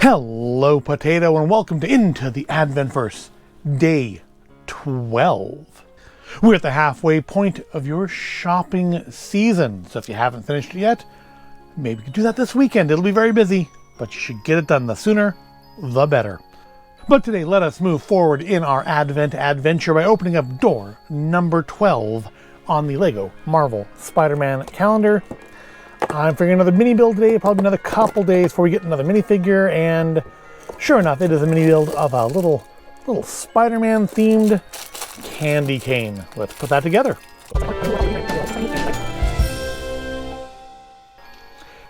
Hello, Potato, and welcome to Into the Adventverse, Day 12. We're at the halfway point of your shopping season, so if you haven't finished it yet, maybe you can do that this weekend. It'll be very busy, but you should get it done. The sooner, the better. But today, let us move forward in our Advent adventure by opening up door number 12 on the LEGO Marvel Spider-Man calendar. I'm figuring another mini build today, probably another couple days before we get another minifigure, and sure enough, it is a mini build of a little Spider-Man themed candy cane. Let's put that together.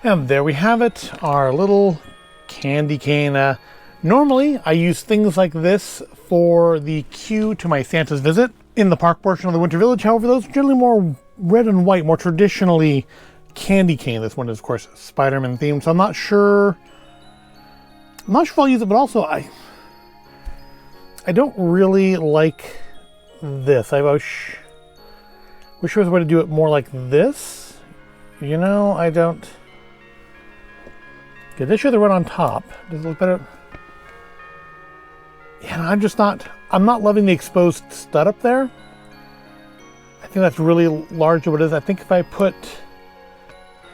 And there we have it, our little candy cane. Normally, I use things like this for the queue to my Santa's visit in the park portion of the Winter Village. However, those are generally more red and white, more traditionally candy cane. This one is, of course, Spider-Man themed, so I'm not sure if I'll use it, but also I don't really like this. I wish there was a way to do it more like this. You know, I don't. Okay, this should have run on top. Does it look better? Yeah, I'm not loving the exposed stud up there. I think that's really large what it is. I think if I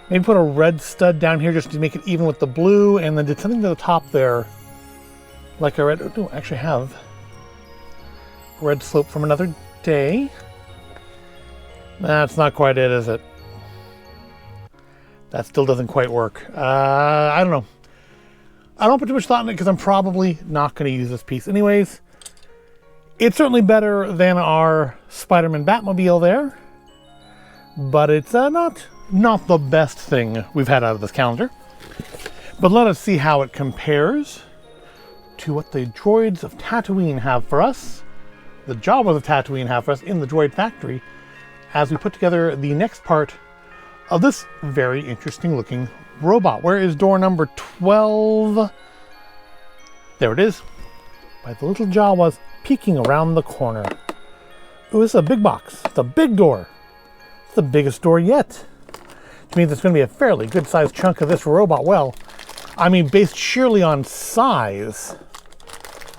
maybe put a red stud down here just to make it even with the blue, and then did something to the top there, like a red. Oh, I actually have red slope from another day. That's not quite it, is it? That still doesn't quite work. I don't know. I don't put too much thought in it because I'm probably not going to use this piece anyways. It's certainly better than our Spider-Man Batmobile there, but it's not the best thing we've had out of this calendar. But let us see how it compares to what the droids of Tatooine have for us, the Jawas of Tatooine have for us in the droid factory, as we put together the next part of this very interesting looking robot. Where is door number 12? There it is, by the little Jawas peeking around the corner. Ooh, this is a big box. It's a big door. It's the biggest door yet. Which means it's going to be a fairly good sized chunk of this robot. Well, I mean, based sheerly on size,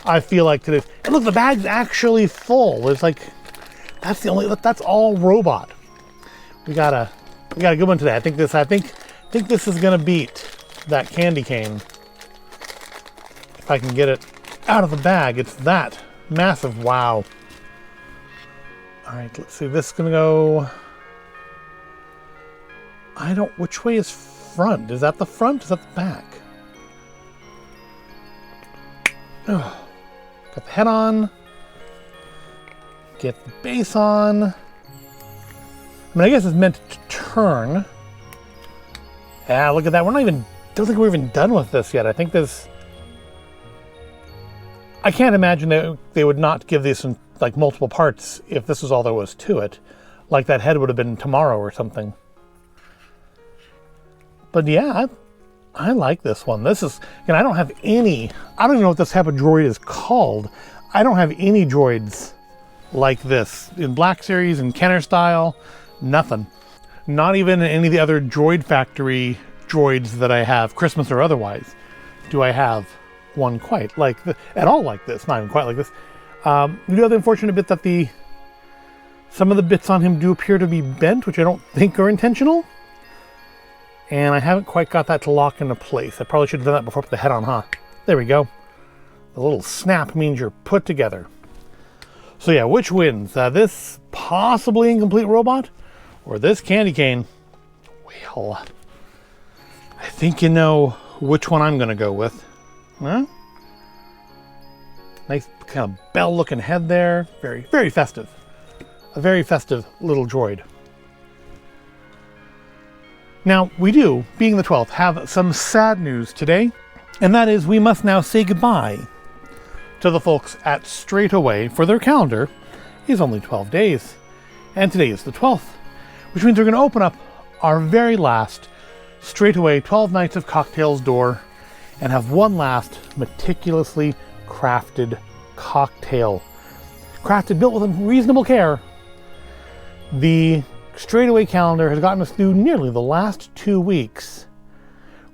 I feel like today. And look, the bag's actually full. It's like, that's all robot. We got a good one today. I think this is going to beat that candy cane. If I can get it out of the bag, it's that massive. Wow. All right, let's see. This is going to go. Which way is front? Is that the front? Is that the back? Oh, got the head on. Get the base on. I mean, I guess it's meant to turn. Yeah, look at that. Don't think we're even done with this yet. I think I can't imagine that they would not give this in like multiple parts if this was all there was to it. Like that head would have been tomorrow or something. But yeah, I like this one. This is, I don't even know what this type of droid is called. I don't have any droids like this in Black Series and Kenner style. Nothing. Not even in any of the other Droid Factory droids that I have, Christmas or otherwise, do I have one quite at all like this. Not even quite like this. The other unfortunate bit that some of the bits on him do appear to be bent, which I don't think are intentional. And I haven't quite got that to lock into place. I probably should have done that before I put the head on, huh? There we go. The little snap means you're put together. So yeah, which wins? This possibly incomplete robot or this candy cane? Well, I think you know which one I'm going to go with. Huh? Nice kind of bell-looking head there. Very, very festive. A very festive little droid. Now, we do, being the 12th, have some sad news today, and that is we must now say goodbye to the folks at Straightaway, for their calendar is only 12 days. And today is the 12th, which means we're going to open up our very last Straightaway 12 Nights of Cocktails door and have one last meticulously crafted cocktail. Built with reasonable care. The Straightaway calendar has gotten us through nearly the last 2 weeks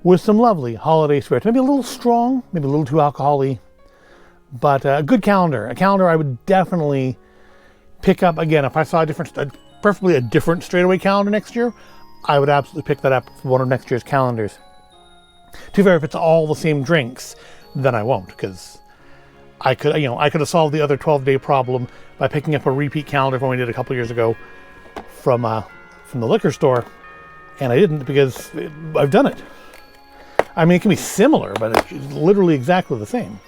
with some lovely holiday spirits. Maybe a little strong, maybe a little too alcohol-y, but a good calendar. A calendar I would definitely pick up again. If I saw preferably a different Straightaway calendar next year, I would absolutely pick that up for one of next year's calendars. To be fair, if it's all the same drinks, then I won't, because I could have solved the other 12-day problem by picking up a repeat calendar from what we did a couple years ago from the liquor store, and I didn't because I've done it. I mean, it can be similar, but it's literally exactly the same.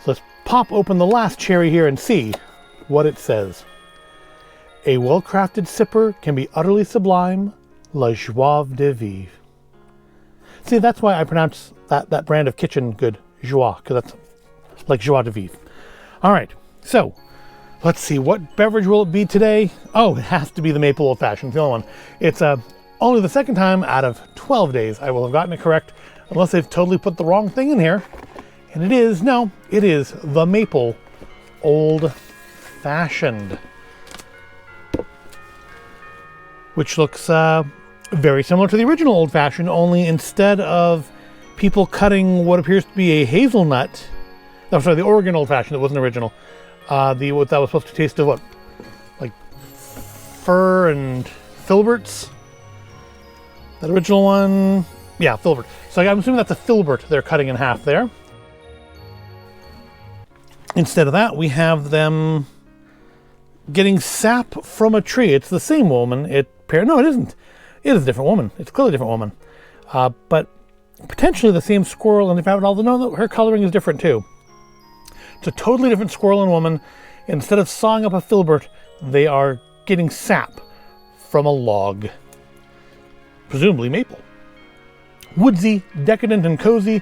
So let's pop open the last cherry here and see what it says. A well-crafted sipper can be utterly sublime, la joie de vivre. See, that's why I pronounce that brand of kitchen good, joie, because that's like joie de vivre. All right, so let's see, what beverage will it be today? Oh, it has to be the maple old fashioned, the only one. It's only the second time out of 12 days I will have gotten it correct, unless they've totally put the wrong thing in here. And it is the maple old fashioned, which looks very similar to the original old fashioned, only instead of people cutting what appears to be a hazelnut, I'm sorry, the Oregon old fashioned that wasn't original, what that was supposed to taste of, what, like fir and filberts? That original one, yeah, filbert. So I'm assuming that's a filbert they're cutting in half there. Instead of that, we have them getting sap from a tree. It's the same woman. No, it isn't. It is a different woman. It's clearly a different woman. But potentially the same squirrel, and if I would all know that her coloring is different too. It's a totally different squirrel and woman. Instead of sawing up a filbert, they are getting sap from a log. Presumably maple. Woodsy, decadent and cozy,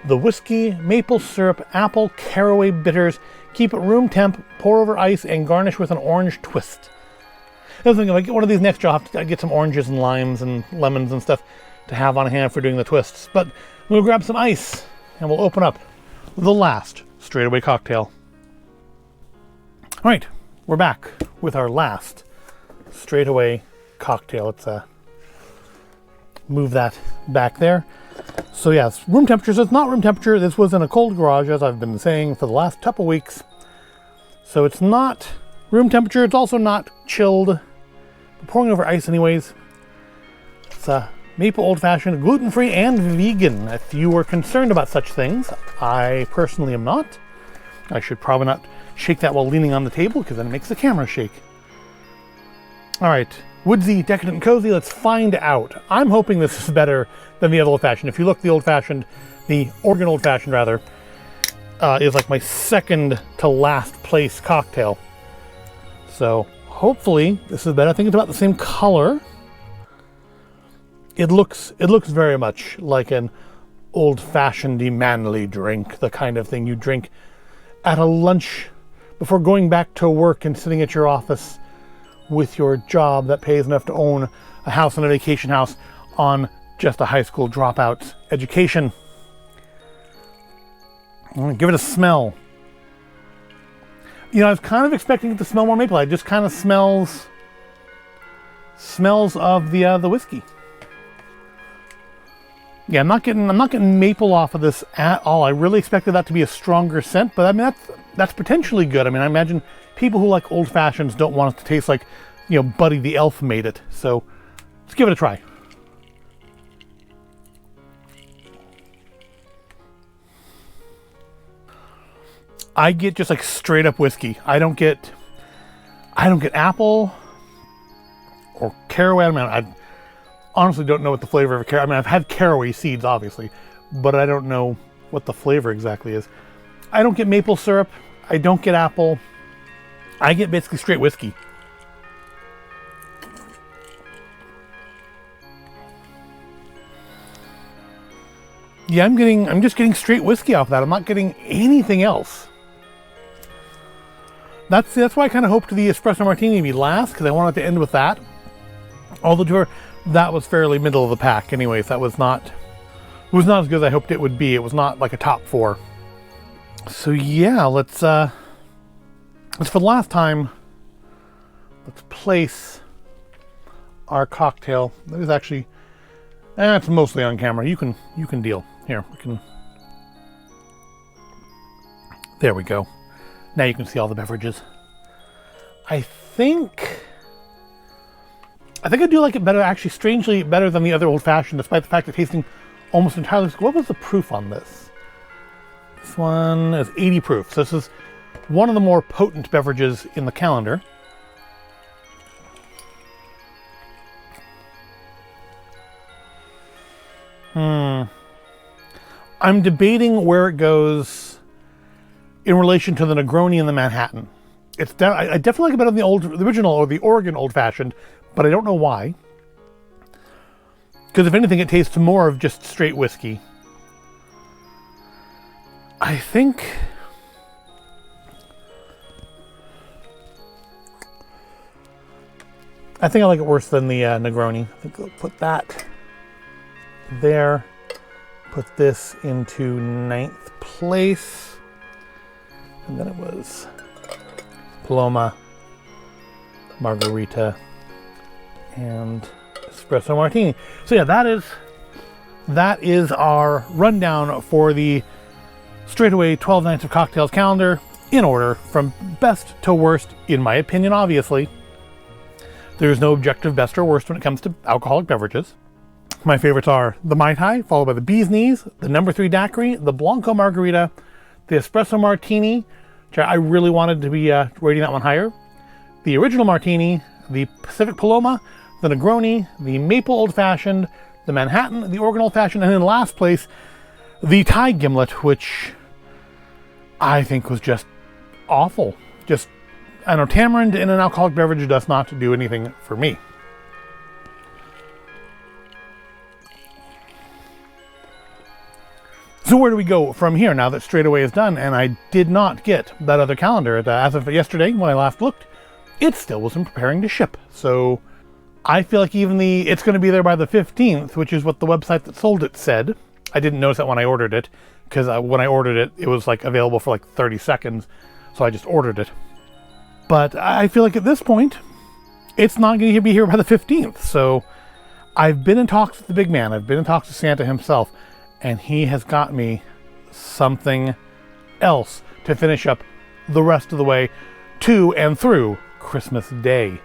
the whiskey, maple syrup, apple, caraway bitters. Keep it room temp, pour over ice, and garnish with an orange twist. I was thinking, if I get one of these next year, I'll have to get some oranges and limes and lemons and stuff to have on hand for doing the twists. But we'll grab some ice, and we'll open up the last Straightaway cocktail. All right, we're back with our last Straightaway cocktail. Let's move that back there. So yes, room temperature. So it's not room temperature. This was in a cold garage, as I've been saying for the last couple weeks. So it's not room temperature. It's also not chilled. I'm pouring over ice anyways. It's a maple old fashioned, gluten-free and vegan. If you were concerned about such things, I personally am not. I should probably not shake that while leaning on the table, because then it makes the camera shake. All right, woodsy, decadent, and cozy. Let's find out. I'm hoping this is better than the other old fashioned. If you look, the old fashioned, the Oregon old fashioned rather, is like my second to last place cocktail. So hopefully this is better. I think it's about the same color. It looks very much like an old-fashioned manly drink, the kind of thing you drink at a lunch before going back to work and sitting at your office with your job that pays enough to own a house and a vacation house on just a high school dropout's education. I'm gonna give it a smell. You know, I was kind of expecting it to smell more maple. It just kind of smells of the whiskey. Yeah, I'm not getting maple off of this at all. I really expected that to be a stronger scent, but I mean that's potentially good. I mean, I imagine people who like old fashions don't want it to taste like, you know, Buddy the Elf made it. So let's give it a try. I get just like straight up whiskey. I don't get apple or caraway. I mean, I honestly don't know what the flavor of a caraway. I mean, I've had caraway seeds, obviously, but I don't know what the flavor exactly is. I don't get maple syrup. I don't get apple. I get basically straight whiskey. Yeah, I'm just getting straight whiskey off that. I'm not getting anything else. That's why I kind of hoped the espresso martini would be last, because I wanted to end with that. Although that was fairly middle of the pack anyways. It was not as good as I hoped it would be. It was not like a top 4. So yeah, let's for the last time, let's place our cocktail. That is actually That's mostly on camera. You can deal. Here, we can. There we go. Now you can see all the beverages. I think I do like it better, actually, strangely better than the other old-fashioned, despite the fact that tasting almost entirely. What was the proof on this? This one is 80 proof. So this is one of the more potent beverages in the calendar. I'm debating where it goes in relation to the Negroni and the Manhattan. I definitely like it better than the original or the Oregon Old Fashioned, but I don't know why. Because if anything, it tastes more of just straight whiskey. I think I like it worse than the Negroni. I think I'll put that there. Put this into 9th place. And then it was Paloma, Margarita, and Espresso Martini. So yeah, that is our rundown for the Straightaway 12 Nights of Cocktails calendar, in order from best to worst, in my opinion, obviously. There's no objective best or worst when it comes to alcoholic beverages. My favorites are the Mai Tai, followed by the Bee's Knees, the No. 3 Daiquiri, the Blanco Margarita, the Espresso Martini, which I really wanted to be rating that one higher, the Original Martini, the Pacific Paloma, the Negroni, the Maple Old Fashioned, the Manhattan, the Oregon Old Fashioned, and in last place, the Thai Gimlet, which I think was just awful. I know tamarind in an alcoholic beverage does not do anything for me. So where do we go from here now that Straightaway is done? And I did not get that other calendar. As of yesterday, when I last looked, it still wasn't preparing to ship. So I feel like it's going to be there by the 15th, which is what the website that sold it said. I didn't notice that when I ordered it, because when I ordered it, it was like available for like 30 seconds. So I just ordered it. But I feel like at this point, it's not going to be here by the 15th. So I've been in talks with the big man. I've been in talks with Santa himself. And he has got me something else to finish up the rest of the way to and through Christmas Day.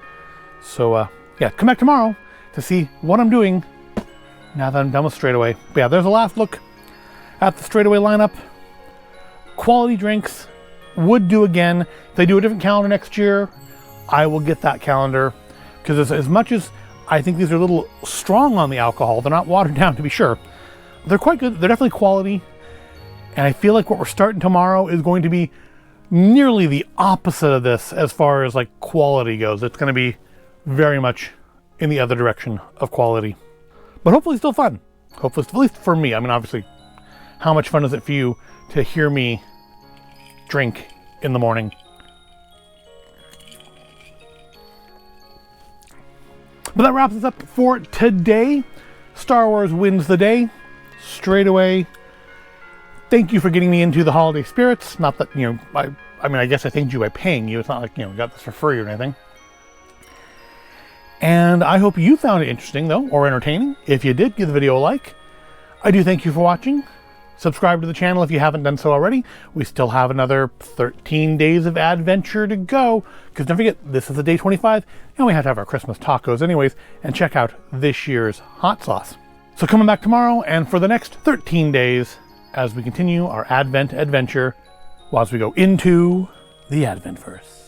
So, yeah, come back tomorrow to see what I'm doing now that I'm done with Straightaway. But yeah, there's a last look at the Straightaway lineup. Quality drinks, would do again. If they do a different calendar next year, I will get that calendar. Because as much as I think these are a little strong on the alcohol, they're not watered down to be sure. They're quite good. They're definitely quality. And I feel like what we're starting tomorrow is going to be nearly the opposite of this as far as like quality goes. It's going to be very much in the other direction of quality. But hopefully still fun. Hopefully, at least for me. I mean, obviously, how much fun is it for you to hear me drink in the morning? But that wraps us up for today. Star Wars wins the day. Straightaway. Thank you for getting me into the holiday spirits. Not that, I mean, I guess I thanked you by paying you. It's not like, got this for free or anything. And I hope you found it interesting, though, or entertaining. If you did, give the video a like. I do thank you for watching. Subscribe to the channel if you haven't done so already. We still have another 13 days of adventure to go. Because don't forget, this is the day 25, and we have to have our Christmas tacos anyways. And check out this year's hot sauce. So coming back tomorrow and for the next 13 days as we continue our Advent adventure, whilst we go into the Adventverse.